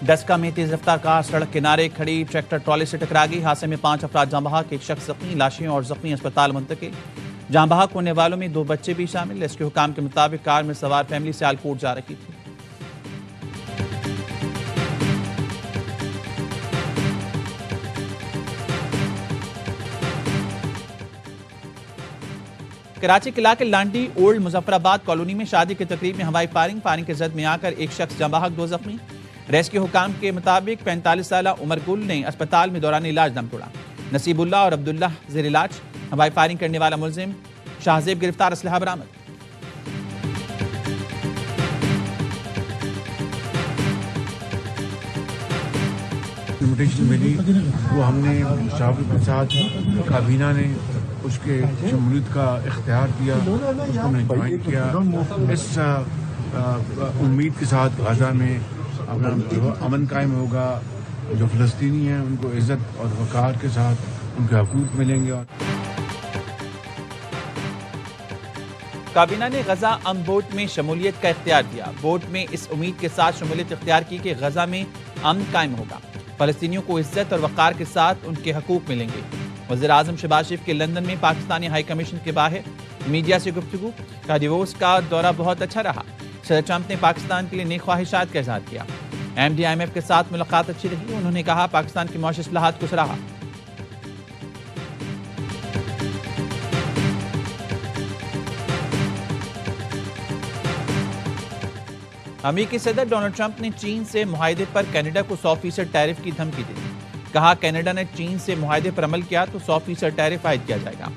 डस्का में तेज रफ्तार कार सड़क किनारे खड़ी ट्रैक्टर ट्रॉली से टकरा गई। हादसे में 5 अफराद जाँ बहक, एक शख्स जख्मी, लाशें और जख्मी अस्पताल मुंतकिल। जाँ बहक होने वालों में 2 बच्चे भी शामिल। रेस्क्यू हुकाम के मुताबिक कार में सवार फैमिली सियालकोट जा रही थी। कराची के इलाके लांडी ओल्ड मुजफ्फराबाद कॉलोनी में शादी की तकरीब में हवाई फायरिंग की जद में आकर एक शख्स जाँ बहक, 2 जख्मी। रेस्क्यू हुकाम के मुताबिक 45 साल उमर गुल ने अस्पताल में दौरान इलाज दम तोड़ा। नसीबुल्लाह और अब्दुल्ला जेर इलाज। हवाई फायरिंग करने वाला मुलजिम शाहजेब गिरफ्तार, असलहा बरामद। इन्विटेशन मिली वो हमने शाहब के साथ काबीना ने उसके शमूलियत का इख्तियार किया, उसको हमने ज्वाइन किया। इस उम्मीद के साथ गाजा में अपना अमन कायम होगा। जो फ़लस्तीनी हैं उनको इज़्ज़त और वक़ार के साथ उनके हकूक़ मिलेंगे। और काबीना ने गजा अमन बोर्ड में शमूलियत का इख्तियार दिया। बोर्ड में इस उम्मीद के साथ शमूलियत इख्तियार की कि गजा में अमन कायम होगा, फ़लस्तीनियों को इज्जत और वक़ार के साथ उनके हकूक़ मिलेंगे। वज़ीर-ए-आज़म शहबाज शरीफ के लंदन में पाकिस्तानी हाई कमीशन के बाहर मीडिया से गुफ्तगू। का डिवोर्स का दौरा बहुत अच्छा रहा। सदर ट्रंप ने पाकिस्तान के लिए नेक ख्वाहिशात का इज़हार किया। MD IMF के साथ मुलाकात अच्छी रही। उन्होंने कहा पाकिस्तान की मौशी इस्लाहात को सराहा। अमेरिकी सदर डोनाल्ड ट्रंप ने चीन से मुआहदे पर कनाडा को 100% टैरिफ की धमकी दी। कहा कनाडा ने चीन से मुआहदे पर अमल किया तो 100% टैरिफ आयद किया जाएगा।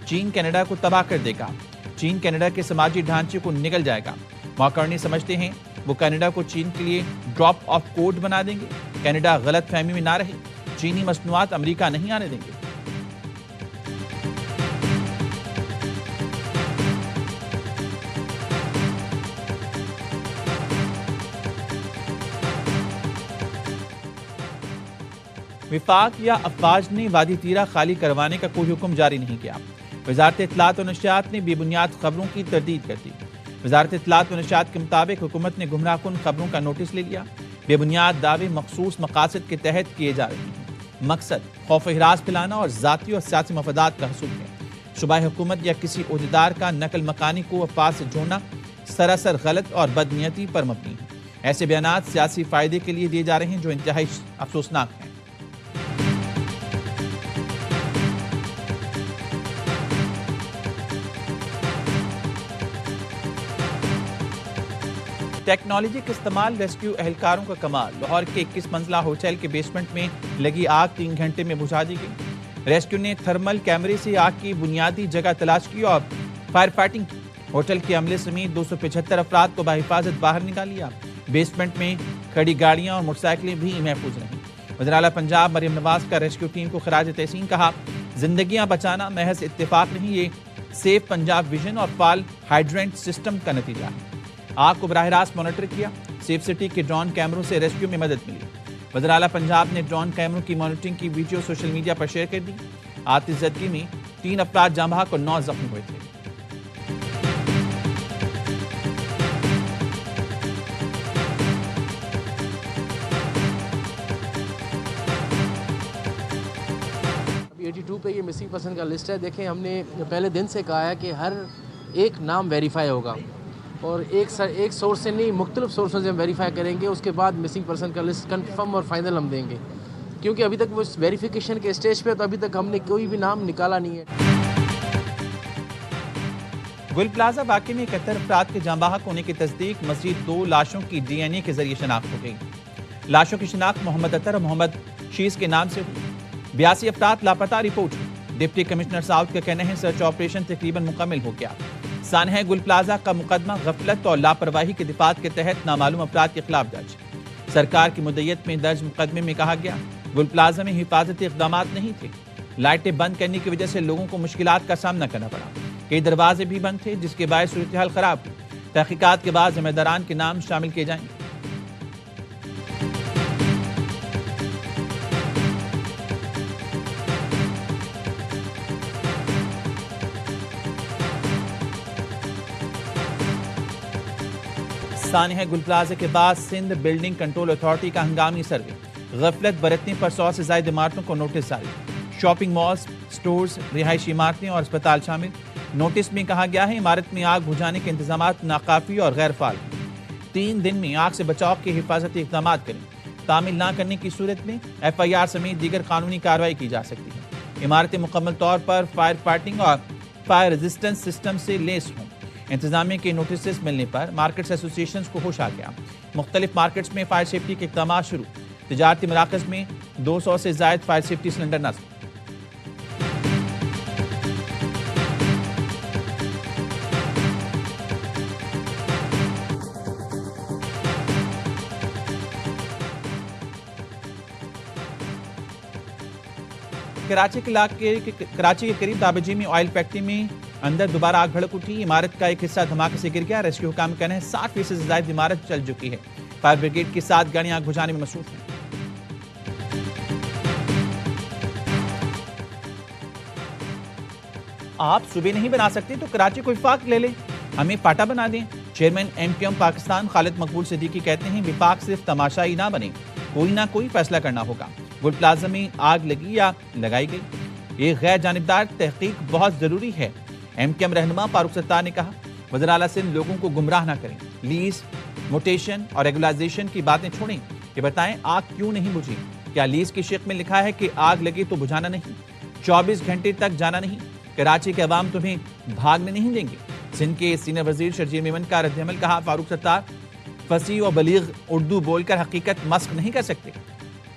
चीन कनाडा को तबाह कर देगा। चीन कनाडा के समाजी ढांचे को निगल जाएगा। मॉकर्नी समझते हैं वो कनाडा को चीन के लिए ड्रॉप ऑफ कोड बना देंगे। कनाडा गलत फहमी में ना रहे, चीनी मसनूआत अमेरिका नहीं आने देंगे। विफाक या अफवाज ने वादी तीरा खाली करवाने का कोई हुक्म जारी नहीं किया। वजारत इत्तलात और नशियात ने बेबुनियाद खबरों की तरदीद कर दी। वजारत इत्तलात और नशियात के मुताबिक हुकूमत ने गुमराहकुन खबरों का नोटिस ले लिया। बेबुनियाद दावे मखसूस मकासद के तहत किए जा रहे हैं। मकसद खौफ हिरास फैलाना और ज़ाती और सियासी मफादात का हसूल है। शुबाह हुकूमत या किसी ओहदेदार का नकल मकानी को अफवाज से जोड़ना सरासर गलत और बदनीयती पर मबनी है। ऐसे बयानात सियासी फायदे के लिए दिए जा रहे हैं जो इंतहाई अफसोसनाक हैं। टेक्नोलॉजी के इस्तेमाल रेस्क्यू एहलकारों का कमाल। लाहौर के 21 मंजिला होटल के बेसमेंट में लगी आग 3 घंटे में बुझा दी गई। रेस्क्यू ने थर्मल कैमरे से आग की बुनियादी जगह तलाश की और फायर फाइटिंग की। होटल के अमले समेत 275 अफराद को बाहिफाजत बाहर निकाल लिया। बेसमेंट में खड़ी गाड़ियां और मोटरसाइकिलें भी महफूज रहीं। वज़ीर आला पंजाब मरियम नवाज का रेस्क्यू टीम को खराज तहसीन। कहा जिंदगियां बचाना महज इत्तेफाक नहीं, ये सेफ पंजाब विजन और फाल हाइड्रेंट सिस्टम का नतीजा है। आग को बराह रास्त मॉनिटर किया। सेफ सिटी के ड्रोन कैमरों से रेस्क्यू में मदद मिली। वज़ीर आला पंजाब ने ड्रोन कैमरों की मॉनिटरिंग की वीडियो सोशल मीडिया पर शेयर कर दी। आतिशज़दगी में 3 अफराद जाँ बहक और 9 जख्मी हुए थे। अभी 82 पे ये मिसिंग पर्सन का लिस्ट है। देखें हमने पहले दिन से कहा है कि हर एक नाम वेरीफाई होगा और एक सोर्स से नहीं, मुख्तलिफ सोर्सों से हम वेरीफाई करेंगे। उसके बाद मिसिंग पर्सन का लिस्ट कंफर्म और फाइनल हम देंगे, क्योंकि अभी तक वो वेरिफिकेशन के स्टेज पे, तो अभी तक हमने कोई भी नाम निकाला नहीं है। गुल प्लाजा वाक़े में 71 अफराद के जाँ बहक होने की तस्दीक। मज़ीद 2 लाशों की DNA के जरिए शनाख्त हो गई। लाशों की शनाख्त मोहम्मद अतर और मोहम्मद शीज के नाम से हुई। 82 अफराद लापता रिपोर्ट हुई। डिप्टी कमिश्नर साउथ का कहना है सर्च ऑपरेशन तकरीबन मुकम्मल हो गया। सानहा गुल प्लाजा का मुकदमा गफलत और लापरवाही के दिफात के तहत नामालूम अफराद के खिलाफ दर्ज। सरकार की मुद्दत में दर्ज मुकदमे में कहा गया गुल प्लाजा में हिफाजती इक़दाम नहीं थे। लाइटें बंद करने की वजह से लोगों को मुश्किलात का सामना करना पड़ा। कई दरवाजे भी बंद थे जिसके बायस सूरत हाल खराब हुई। तहकीकात के बाद जिम्मेदारान के नाम शामिल किए जाएंगे। पाकिस्तान है गुल प्लाजा के बाद सिंध बिल्डिंग कंट्रोल अथॉरिटी का हंगामी सर्वे, गफलत बरतने पर 100 से ज्यादा इमारतों को नोटिस जारी। शॉपिंग मॉल्स, स्टोर्स, रिहायशी इमारतें और अस्पताल शामिल। नोटिस में कहा गया है इमारत में आग बुझाने के इंतजाम नाकाफी और गैर फाल। 3 दिन में आग से बचाव के हिफाजती इक़दाम करें। तामील ना करने की सूरत में FIR समेत दीगर कानूनी कार्रवाई की जा सकती है। इमारतें मुकम्मल तौर पर फायर फाइटिंग और फायर रेजिस्टेंस सिस्टम से लेस हों। इंतजामिया के नोटिस मिलने पर मार्केट्स एसोसिएशन को होश आ गया। मुख्तलिफ मार्केट्स में फायर सेफ्टी के इक़दाम शुरू। तिजारती मराकज़ में 200 से ज़ायद फायर सेफ्टी सिलेंडर नस्ब। कराची के करीब दाबजी में ऑयल फैक्ट्री में अंदर दोबारा आग भड़क उठी। इमारत का एक हिस्सा धमाके से गिर गया। रेस्क्यू हुकाम कहना है 60% से ज्यादा इमारत जल चुकी है। फायर ब्रिगेड की 7 गाड़ियां आग बुझाने में मसरूफ हैं। आप सुबह नहीं बना सकते तो कराची को विफाक ले लें, हमें पाटा बना दें। चेयरमैन MQM पाकिस्तान खालिद मकबूल सिद्दीकी कहते हैं विफाक सिर्फ तमाशाई ना बने, कोई ना कोई फैसला करना होगा। गुल प्लाजा में आग लगी या लगाई गई, एक गैर जानिबदार तहकीक बहुत जरूरी है। MQM रहनुमा फारूक सत्तार ने कहा वज़ीर आला सिंध लोगों को गुमराह ना करें। लीज, मोटेशन और रेगुलाइजेशन की बातें छोड़ें। ये बताएं आग क्यों नहीं बुझी। क्या लीज की शिक में लिखा है कि आग लगे तो बुझाना नहीं, 24 घंटे तक जाना नहीं। कराची के अवाम तुम्हें भागने नहीं देंगे। सिंध के सीनियर वजीर शर्जील मेमन का रद्दअमल। कहा फारूक सत्तार फसीह और बलीग उर्दू बोलकर हकीकत मस्क नहीं कर सकते।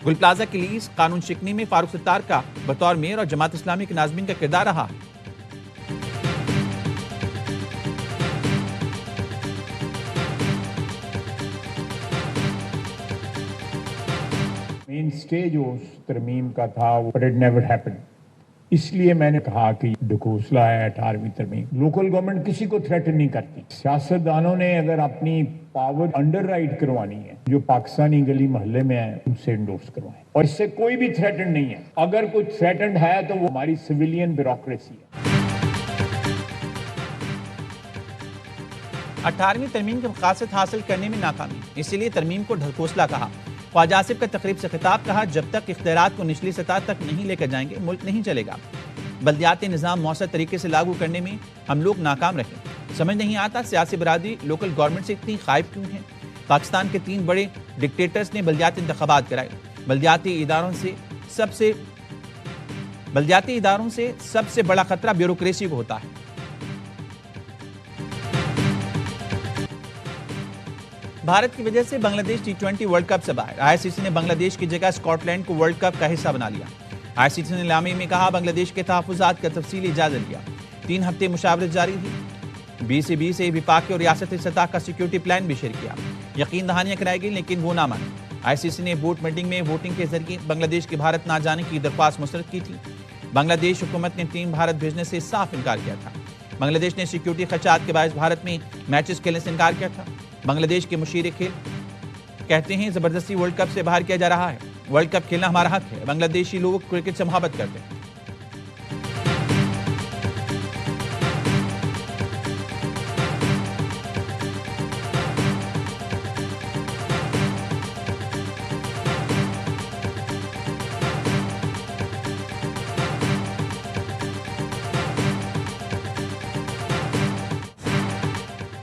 गुल प्लाजा की लीज कानून शिकनी में फारूक सत्तार का बतौर मेयर और जमात इस्लामी के नाज़मीन का किरदार रहा है। मेन स्टेज उस तरमीम का था, बट इट नेवर हैपेंड। इसलिए मैंने कहा कि ढकोसला है 18वीं तरमीम। लोकल गवर्नमेंट किसी को थ्रेटन नहीं करती। सियासतदानों ने अगर अपनी पावर अंडर राइट करवानी है, जो पाकिस्तानी गली मोहल्ले में है उनसे इंडोर्स करवाएं, और इससे कोई भी थ्रेटन नहीं है। अगर कोई थ्रेटन है तो वो हमारी सिविलियन ब्यूरोक्रेसी है। 18वीं तरमीम के मकासद हासिल करने में नाकामी, इसीलिए तरमीम को ढकोसला कहा। ख्वाजा आसिफ का तकरीब से खिताब। कहा जब तक इख्तियारात को निचली सतह तक नहीं लेकर जाएंगे मुल्क नहीं चलेगा। बल्दियाती निज़ाम मौसर तरीके से लागू करने में हम लोग नाकाम रहे। समझ नहीं आता सियासी बरादरी लोकल गवर्नमेंट से इतनी खाइफ क्यों है। पाकिस्तान के 3 बड़े डिक्टेटर्स ने बल्दियाती इंतखाबात कराए। बल्दियाती इदारों से सबसे बड़ा खतरा ब्यूरोक्रेसी को होता है। भारत की वजह से बांग्लादेश T20 वर्ल्ड कप से बाहर। ICC ने बांग्लादेश की जगह स्कॉटलैंड को वर्ल्ड कप का हिस्सा बना लिया। ICC ने नीलामी में कहा बांग्लादेश के तहफ़्फ़ुज़ात का तफसीली जायजा लिया। 3 हफ्ते मुशावरत जारी थी। BCB से विफाक और रियासती सतह का सिक्योरिटी प्लान भी शेयर किया। यकीन दहानियां कराई गई लेकिन वो ना माने। ICC ने बोर्ड मीटिंग में वोटिंग के जरिए बांग्लादेश की भारत ना जाने की दरख्वास्त मुस्तरद की थी। बांग्लादेश हुकूमत ने टीम भारत भेजने से साफ इनकार किया था। बांग्लादेश ने सिक्योरिटी खदशात के बायस भारत में मैचेस खेलने से इनकार किया था। बांग्लादेश के मुशीर खेल कहते हैं जबरदस्ती वर्ल्ड कप से बाहर किया जा रहा है। वर्ल्ड कप खेलना हमारा हक है। बांग्लादेशी लोग क्रिकेट से मोहब्बत करते हैं।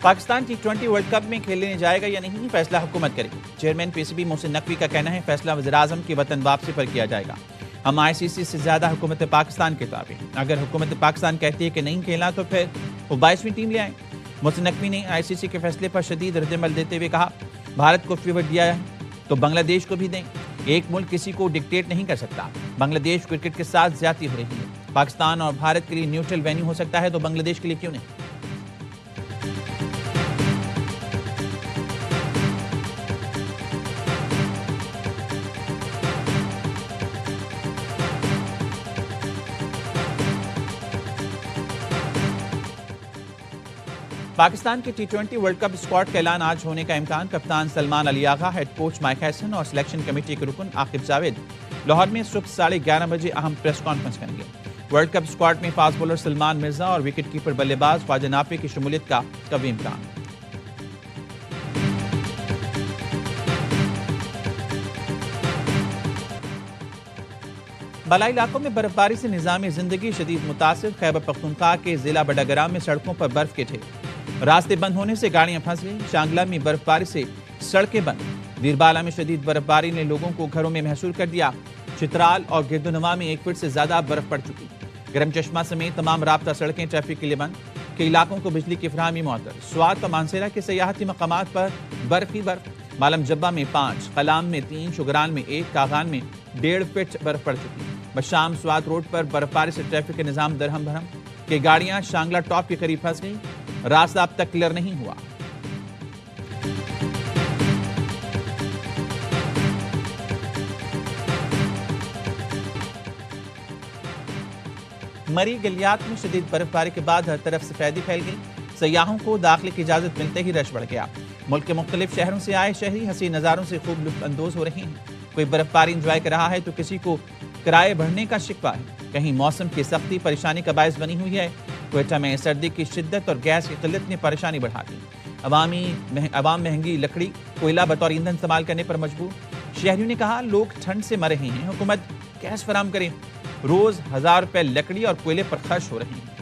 पाकिस्तान T20 वर्ल्ड कप में खेलने जाएगा या नहीं फैसला हुकूमत करेगी। चेयरमैन PCB मोहसिन नकवी का कहना है फैसला वज़ीर-ए-आज़म की वतन वापसी पर किया जाएगा। हम ICC से ज्यादा हुकूमत पाकिस्तान के ताबे। अगर हुकूमत पाकिस्तान कहती है कि नहीं खेलना तो फिर वो 22वीं टीम ले आए। मोहसिन नकवी ने ICC के फैसले पर शदीद रद्दअमल देते हुए कहा भारत को फेवर दिया है तो बांग्लादेश को भी दें। एक मुल्क किसी को डिक्टेट नहीं कर सकता। बांग्लादेश क्रिकेट के साथ ज्यादती हो रही है। पाकिस्तान और भारत के लिए न्यूट्रल वेन्यू हो सकता है तो बांग्लादेश के लिए क्यों नहीं। पाकिस्तान के T20 वर्ल्ड कप स्क्वाड का ऐलान आज होने का इम्कान। कप्तान Salman Ali Agha, head coach mic Hesson और सिलेक्शन कमेटी के रुकन आकिब जावेद लाहौर में सुबह 11:30 बजे अहम प्रेस कॉन्फ्रेंस करेंगे। वर्ल्ड कप स्क्वाड में फास्ट बॉलर सलमान मिर्जा और विकेट कीपर बल्लेबाज ख्वाजा नाफी की शमूलियत का कभी इम्कान। बालाई इलाकों में बर्फबारी से निज़ामी जिंदगी शदीद मुतासिर। खैबर पख्तूनख्वा के जिला बड़ाग्राम में सड़कों पर बर्फ के ढेर, रास्ते बंद होने से गाड़ियां फंस गईं। शांगला में बर्फबारी से सड़कें बंद। दीरबाला में शदीद बर्फबारी ने लोगों को घरों में महसूर कर दिया। चित्राल और गिरदोनवा में 1 फीट से ज्यादा बर्फ पड़ चुकी। गरम चश्मा समेत तमाम राब्ता सड़कें ट्रैफिक के लिए बंद। कई इलाकों को बिजली की फराहमी मुअत्तल। स्वात और मानसेरा के सयाहती मकामात पर बर्फ ही बर्फ। मालम जब्बा में 5, कलाम में 3, शुगरान में 1, कागान में 1.5 फीट बर्फ पड़ चुकी। बशाम स्वात रोड पर बर्फबारी से ट्रैफिक के निजाम दरहम भरम। कई गाड़ियां शांगला टॉप के करीब फंस गई। रास्ता अब तक क्लियर नहीं हुआ। मरी गलियात में शदीद बर्फबारी के बाद हर तरफ सफेदी फैल गई। सयाहों को दाखिले की इजाजत मिलते ही रश बढ़ गया। मुल्क के मुख्तलिफ शहरों से आए शहरी हसीन नज़ारों से खूब लुत्फ अंदोज हो रहे हैं। कोई बर्फबारी इंजॉय कर रहा है तो किसी को किराए बढ़ने का शिकवा है। कहीं मौसम की सख्ती परेशानी का बायस बनी हुई है। क्वेटा में सर्दी की शिद्दत और गैस की किल्लत ने परेशानी बढ़ा दी। अवाम महंगी लकड़ी कोयला बतौर ईंधन इस्तेमाल करने पर मजबूर। शहरियों ने कहा लोग ठंड से मर रहे हैं, हुकूमत गैस फराम करे। रोज 1000 रुपए लकड़ी और कोयले पर खर्च हो रहे हैं।